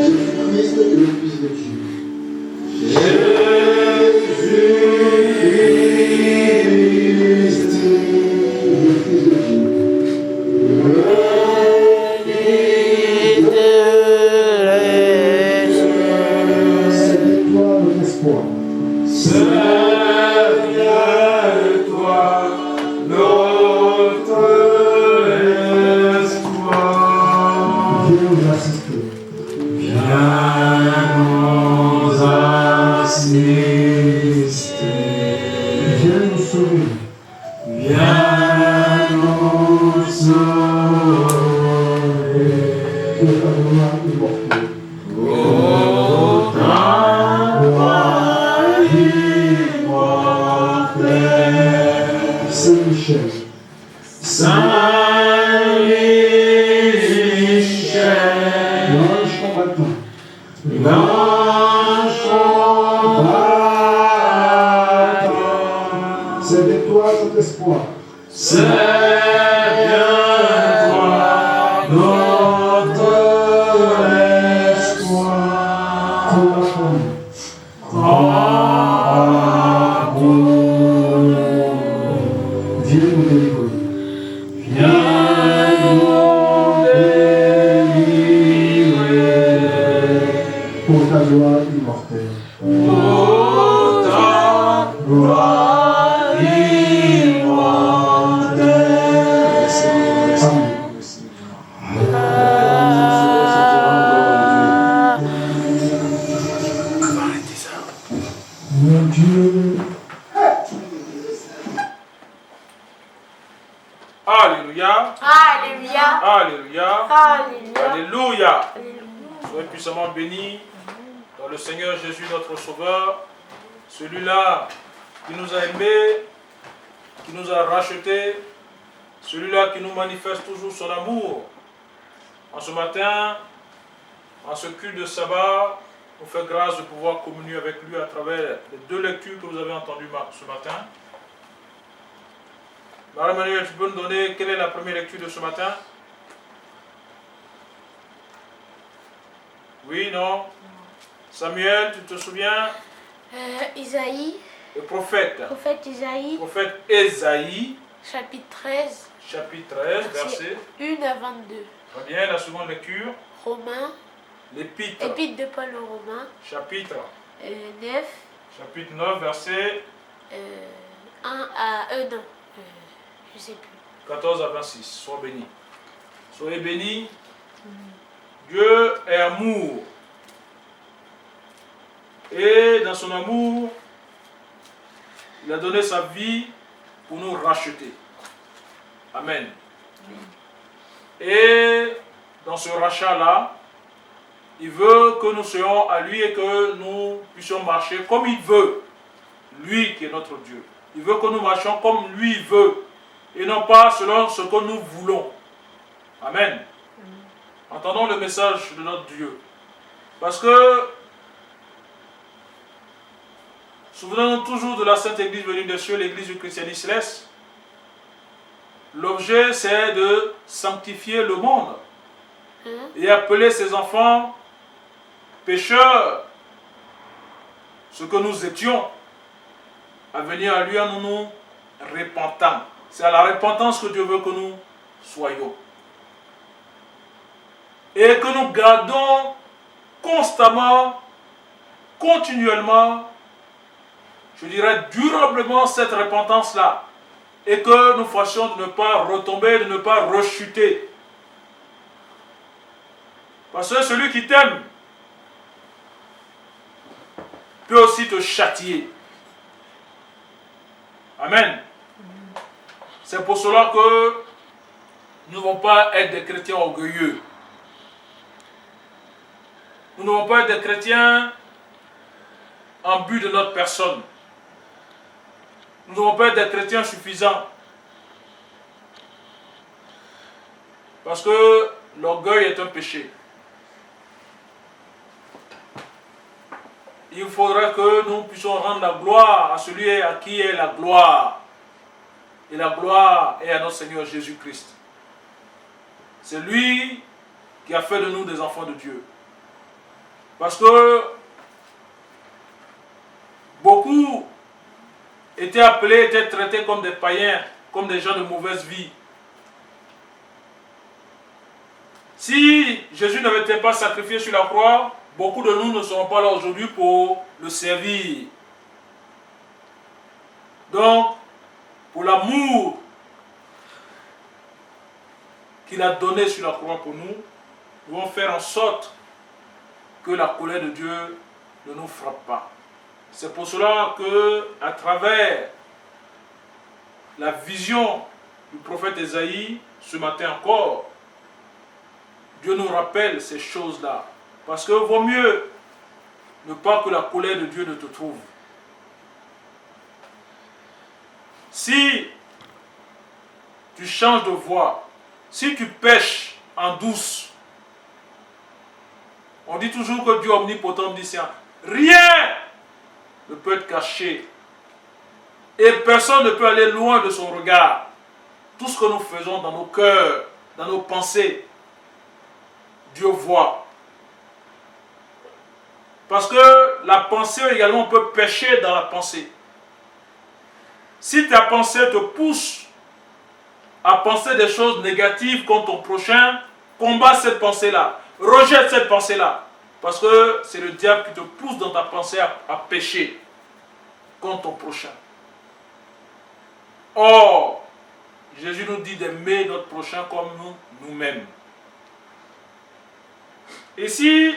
Jésus-Christ est le Fils de Dieu. Alléluia. Alléluia. Alléluia. Alléluia. Alléluia. Soyez puissamment bénis dans le Seigneur Jésus notre Sauveur, celui-là qui nous a aimés, qui nous a rachetés, celui-là qui nous manifeste toujours son amour. En ce matin, en ce culte de sabbat, nous fait grâce de pouvoir communier avec lui à travers les deux lectures que vous avez entendues ce matin. Marie-Manuel, tu peux nous donner quelle est la première lecture de ce matin? Oui, non? Samuel, tu te souviens? Isaïe. Le prophète. Prophète Isaïe. Prophète Ésaïe. Chapitre 13. Chapitre 13, verset 1 à 22. Très bien, la seconde lecture. Romains. L'épître. Épître de Paul aux Romains. Chapitre 9. Chapitre 9, verset 1 à 1 an. Je sais plus. 14 à 26. Sois béni. Soyez bénis. Dieu est amour. Et dans son amour, il a donné sa vie pour nous racheter. Amen. Et dans ce rachat-là, il veut que nous soyons à lui et que nous puissions marcher comme il veut. Lui qui est notre Dieu. Il veut que nous marchions comme lui veut. Et non pas selon ce que nous voulons. Amen. Entendons le message de notre Dieu. Parce que, souvenons-nous toujours de la Sainte Église venue des cieux, l'Église du christianisme céleste. L'objet, c'est de sanctifier le monde. Et appeler ses enfants pécheurs, ce que nous étions, à venir à lui en nous repentant. C'est à la repentance que Dieu veut que nous soyons. Et que nous gardons constamment, continuellement, je dirais durablement cette repentance-là. Et que nous fassions de ne pas retomber, de ne pas rechuter. Parce que celui qui t'aime peut aussi te châtier. Amen. C'est pour cela que nous ne devons pas être des chrétiens orgueilleux. Nous ne devons pas être des chrétiens en but de notre personne. Nous ne devons pas être des chrétiens suffisants. Parce que l'orgueil est un péché. il faudra que nous puissions rendre la gloire à celui à qui est la gloire. Et la gloire est à notre Seigneur Jésus-Christ. C'est lui qui a fait de nous des enfants de Dieu. Parce que beaucoup étaient appelés, étaient traités comme des païens, comme des gens de mauvaise vie. Si Jésus n'avait été pas sacrifié sur la croix, beaucoup de nous ne seront pas là aujourd'hui pour le servir. Donc, pour l'amour qu'il a donné sur la croix pour nous, nous devons faire en sorte que la colère de Dieu ne nous frappe pas. C'est pour cela que, à travers la vision du prophète Ésaïe, ce matin encore, Dieu nous rappelle ces choses-là. Parce que vaut mieux ne pas que la colère de Dieu ne te trouve. Si tu changes de voie, si tu pèches en douce, on dit toujours que Dieu omnipotent, omniscient, rien ne peut être caché. Et personne ne peut aller loin de son regard. Tout ce que nous faisons dans nos cœurs, dans nos pensées, Dieu voit. Parce que la pensée également, on peut pécher dans la pensée. Si ta pensée te pousse à penser des choses négatives contre ton prochain, combat cette pensée-là. Rejette cette pensée-là. Parce que c'est le diable qui te pousse dans ta pensée à pécher contre ton prochain. Or, Jésus nous dit d'aimer notre prochain comme nous-mêmes. Et si,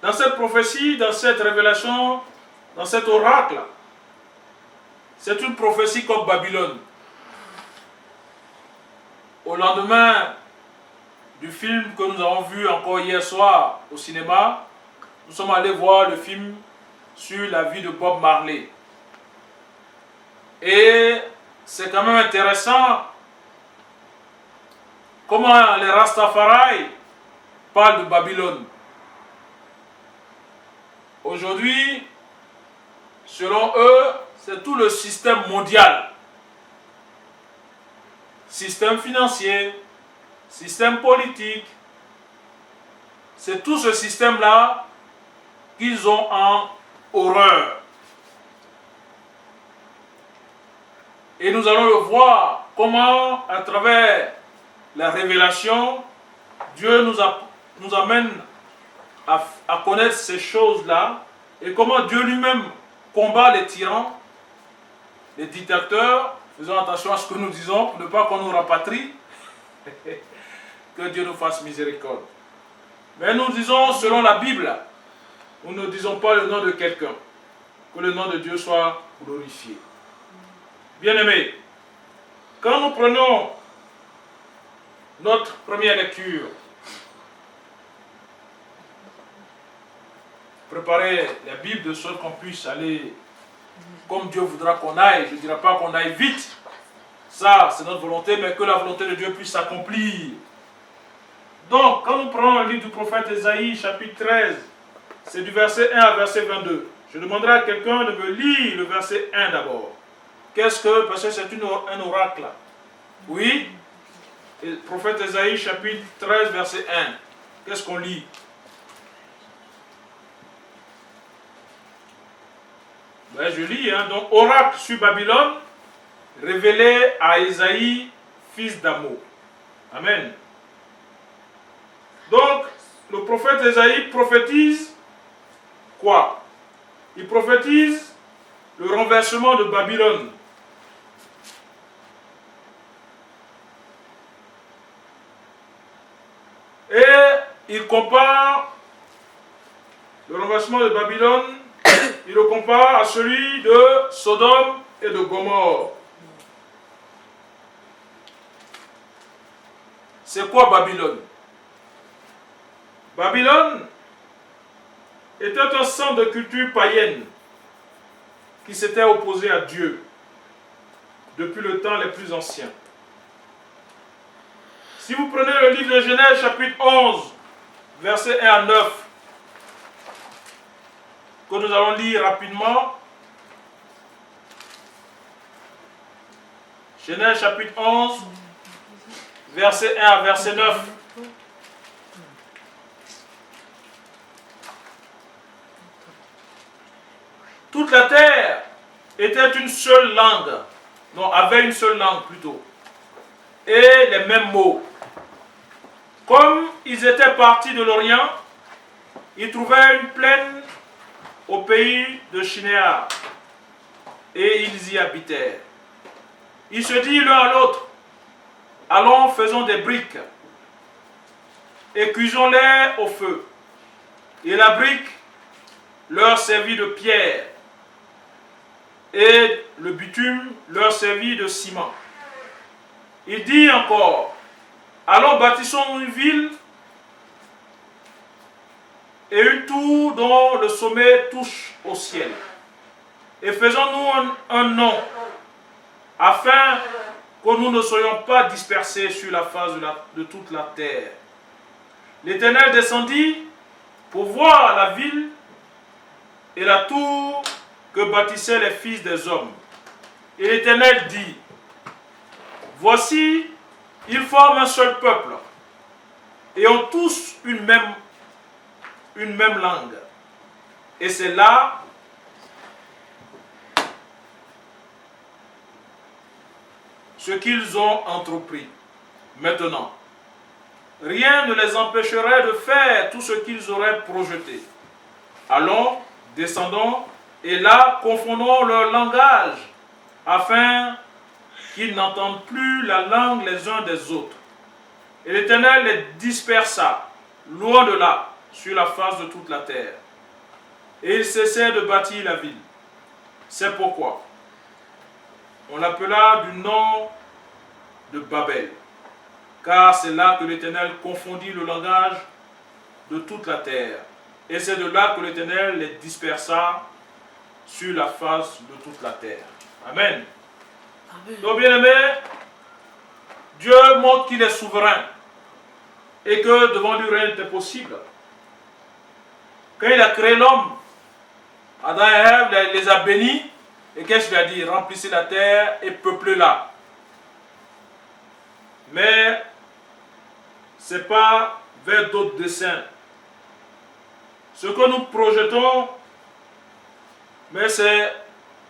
dans cette prophétie, dans cette révélation, dans cet oracle, c'est une prophétie comme Babylone. Au lendemain du film que nous avons vu encore hier soir au cinéma, nous sommes allés voir le film sur la vie de Bob Marley. Et c'est quand même intéressant comment les Rastafari parlent de Babylone. Aujourd'hui, selon eux, c'est tout le système mondial. Système financier, système politique. C'est tout ce système-là qu'ils ont en horreur. Et nous allons le voir comment, à travers la révélation, Dieu nous amène à connaître ces choses-là et comment Dieu lui-même combat les tyrans, les dictateurs. Faisons attention à ce que nous disons pour ne pas qu'on nous rapatrie. Que Dieu nous fasse miséricorde. Mais nous disons selon la Bible, nous ne disons pas le nom de quelqu'un. Que le nom de Dieu soit glorifié. Bien-aimés, quand nous prenons notre première lecture, préparez la Bible de sorte qu'on puisse aller comme Dieu voudra qu'on aille. Je ne dirai pas qu'on aille vite, ça c'est notre volonté, mais que la volonté de Dieu puisse s'accomplir. Donc, quand nous prenons le livre du prophète Ésaïe, chapitre 13, c'est du verset 1 à verset 22. Je demanderai à quelqu'un de me lire le verset 1 d'abord. Qu'est-ce que, parce que c'est un oracle. Oui, et le prophète Ésaïe, chapitre 13, verset 1. Qu'est-ce qu'on lit? Ben, je lis, donc oracle sur Babylone, révélé à Ésaïe, fils d'Amo. Amen. Donc, le prophète Ésaïe prophétise quoi? Il prophétise le renversement de Babylone. Et il compare le renversement de Babylone, il le compare à celui de Sodome et de Gomorrhe. C'est quoi Babylone? Babylone était un centre de culture païenne qui s'était opposé à Dieu depuis le temps les plus anciens. Si vous prenez le livre de Genèse, chapitre 11, versets 1 à 9, que nous allons lire rapidement. Genèse chapitre 11, verset 1 à verset 9. Toute la terre était une seule langue, non, avait une seule langue plutôt, et les mêmes mots. Comme ils étaient partis de l'Orient, ils trouvèrent une plaine au pays de Shinéar, et ils y habitèrent. Ils se dirent l'un à l'autre, allons, faisons des briques, et cuisons-les au feu. Et la brique leur servit de pierre, et le bitume leur servit de ciment. Il dit encore, allons, bâtissons une ville et une tour dont le sommet touche au ciel. Et faisons-nous un nom, afin que nous ne soyons pas dispersés sur la face de toute la terre. L'Éternel descendit pour voir la ville et la tour que bâtissaient les fils des hommes. Et l'Éternel dit, voici, ils forment un seul peuple et ont tous une même langue. Et c'est là ce qu'ils ont entrepris. Maintenant, rien ne les empêcherait de faire tout ce qu'ils auraient projeté. Allons, descendons, et là, confondons leur langage, afin qu'ils n'entendent plus la langue les uns des autres. Et l'Éternel les dispersa, loin de là, sur la face de toute la terre. Et ils cessèrent de bâtir la ville. C'est pourquoi on l'appela du nom de Babel, car c'est là que l'Éternel confondit le langage de toute la terre. Et c'est de là que l'Éternel les dispersa sur la face de toute la terre. Amen. Amen. Donc, bien-aimés, Dieu montre qu'il est souverain et que devant lui rien n'était possible. Quand il a créé l'homme, Adam et Ève les a bénis, et qu'est-ce qu'il a dit? Remplissez la terre et peuplez-la. Mais ce n'est pas vers d'autres desseins. Ce que nous projetons, mais c'est,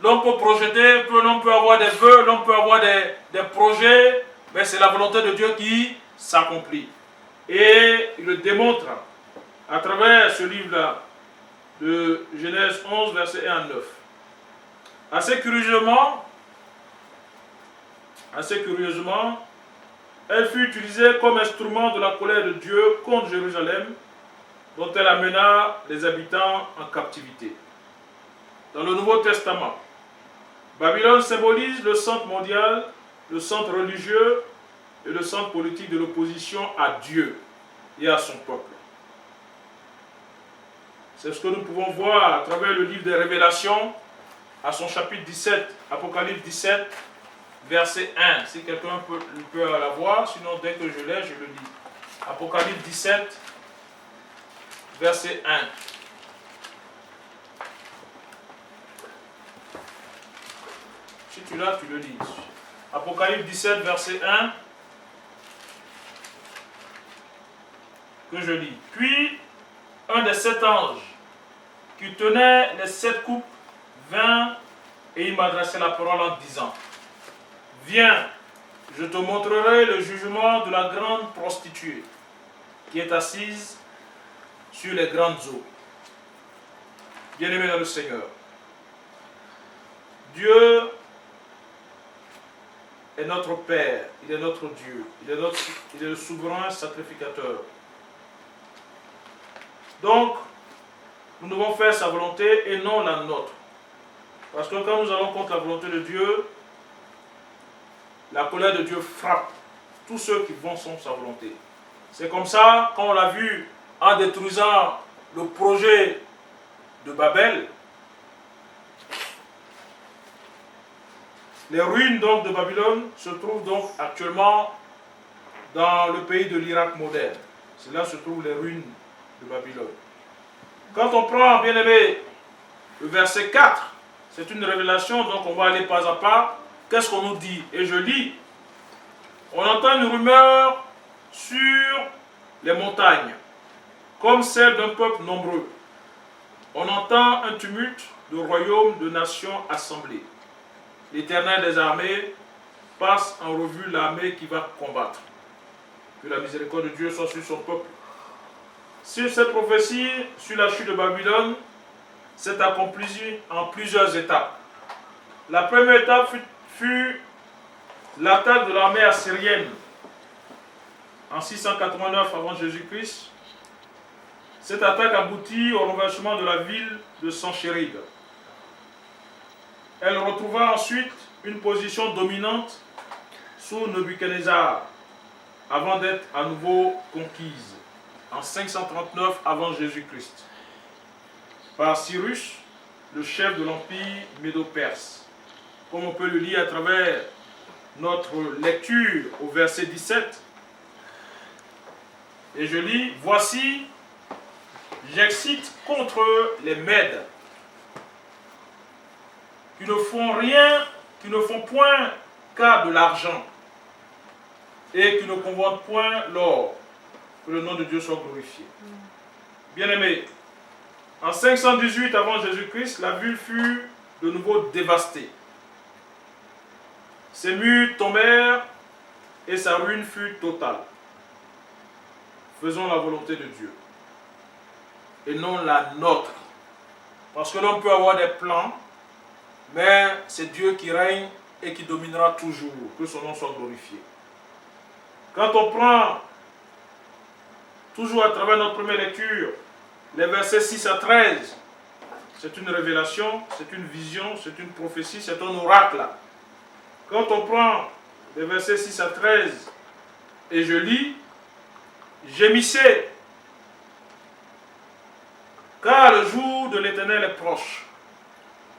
l'homme peut projeter, l'homme peut avoir des vœux, l'homme peut avoir des projets, mais c'est la volonté de Dieu qui s'accomplit. Et il le démontre à travers ce livre-là, de Genèse 11, verset 1 à 9. Assez curieusement, elle fut utilisée comme instrument de la colère de Dieu contre Jérusalem, dont elle amena les habitants en captivité. Dans le Nouveau Testament, Babylone symbolise le centre mondial, le centre religieux et le centre politique de l'opposition à Dieu et à son peuple. C'est ce que nous pouvons voir à travers le livre des Révélations, à son chapitre 17, Apocalypse 17, verset 1. Si quelqu'un peut la voir, sinon dès que je l'ai, je le lis. Apocalypse 17, verset 1. Si tu l'as, tu le lis. Apocalypse 17, verset 1. Que je lis. Puis, un des 7 anges qui tenait les 7 coupes vint et il m'adressait la parole en disant, viens, je te montrerai le jugement de la grande prostituée qui est assise sur les grandes eaux. Bien-aimés dans le Seigneur, Dieu est notre Père, il est notre Dieu, il est le souverain sacrificateur. Donc, nous devons faire sa volonté et non la nôtre. Parce que quand nous allons contre la volonté de Dieu, la colère de Dieu frappe tous ceux qui vont sans sa volonté. C'est comme ça, quand on l'a vu en détruisant le projet de Babel, les ruines donc de Babylone se trouvent donc actuellement dans le pays de l'Irak moderne. C'est là que se trouvent les ruines de Babylone. Quand on prend, bien aimé, Le verset 4, c'est une révélation, donc on va aller pas à pas. Qu'est-ce qu'on nous dit? Et je lis. On entend une rumeur sur les montagnes, comme celle d'un peuple nombreux. On entend un tumulte de royaumes, de nations assemblées. L'Éternel des armées passe en revue l'armée qui va combattre. Que la miséricorde de Dieu soit sur son peuple. Sur cette prophétie, sur la chute de Babylone, s'est accomplie en plusieurs étapes. La première étape fut l'attaque de l'armée assyrienne en 689 avant Jésus-Christ. Cette attaque aboutit au renversement de la ville de Sanchérib. Elle retrouva ensuite une position dominante sous Nebuchadnezzar avant d'être à nouveau conquise en 539 avant Jésus-Christ par Cyrus, le chef de l'empire médo-perse. Comme on peut le lire à travers notre lecture au verset 17. Et je lis, voici, j'excite contre les Mèdes, qui ne font rien, qui ne font point cas de l'argent, et qui ne convoitent point l'or. Que le nom de Dieu soit glorifié. Bien-aimés, en 518 avant Jésus-Christ, la ville fut de nouveau dévastée. Ses murs tombèrent et sa ruine fut totale. Faisons la volonté de Dieu et non la nôtre. Parce que l'on peut avoir des plans, mais c'est Dieu qui règne et qui dominera toujours. Que son nom soit glorifié. Quand on prend, toujours à travers notre première lecture, les versets 6 à 13, c'est une révélation, c'est une vision, c'est une prophétie, c'est un oracle. Quand on prend les versets 6 à 13, et je lis, gémissez, car le jour de l'Éternel est proche.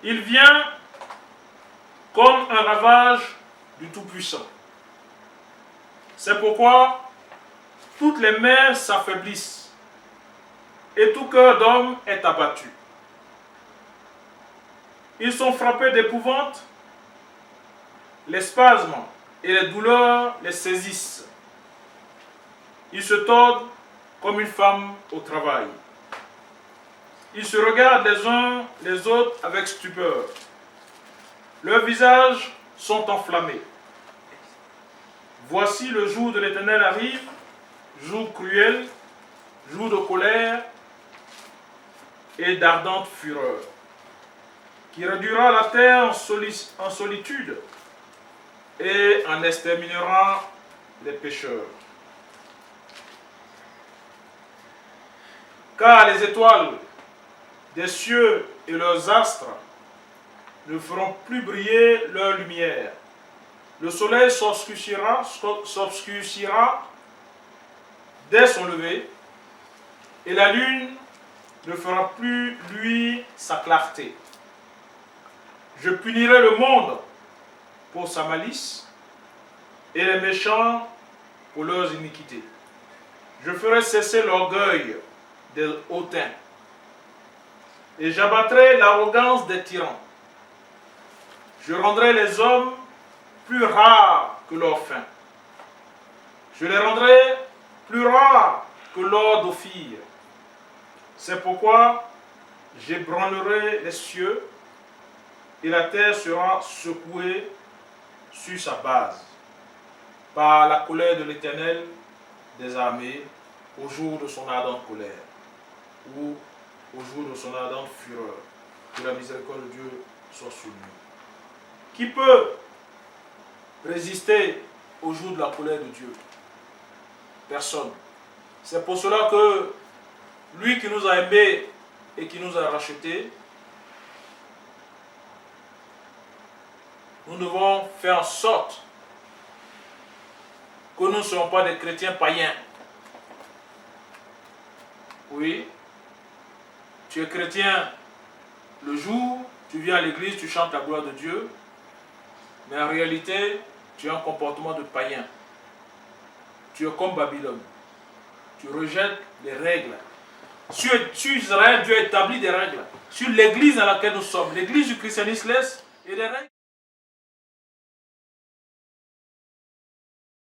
Il vient comme un ravage du Tout-Puissant. C'est pourquoi toutes les mers s'affaiblissent et tout cœur d'homme est abattu. Ils sont frappés d'épouvante, les spasmes et les douleurs les saisissent. Ils se tordent comme une femme au travail. Ils se regardent les uns les autres avec stupeur. Leurs visages sont enflammés. Voici le jour de l'Éternel arrive, jour cruel, jour de colère et d'ardente fureur, qui réduira la terre en solitude et en exterminera les pécheurs. Car les étoiles des cieux et leurs astres ne feront plus briller leur lumière. Le soleil s'obscurcira dès son lever, et la lune ne fera plus luire sa clarté. Je punirai le monde pour sa malice et les méchants pour leurs iniquités. Je ferai cesser l'orgueil des hautains et j'abattrai l'arrogance des tyrans. Je rendrai les hommes plus rares que leur faim. Je les rendrai plus rares que l'or d'Ophir. C'est pourquoi j'ébranlerai les cieux et la terre sera secouée sur sa base par la colère de l'Éternel des armées au jour de son ardente colère ou au jour de son ardente fureur. Que la miséricorde de Dieu soit sur nous. Qui peut résister au jour de la colère de Dieu? Personne. C'est pour cela que lui qui nous a aimés et qui nous a rachetés, nous devons faire en sorte que nous ne soyons pas des chrétiens païens. Oui, tu es chrétien le jour, tu viens à l'église, tu chantes la gloire de Dieu, mais en réalité, tu as un comportement de païen. Tu es comme Babylone. Tu rejettes les règles. Sur Israël, Dieu a établi des règles. sur l'église dans laquelle nous sommes, l'église du christianisme et des règles.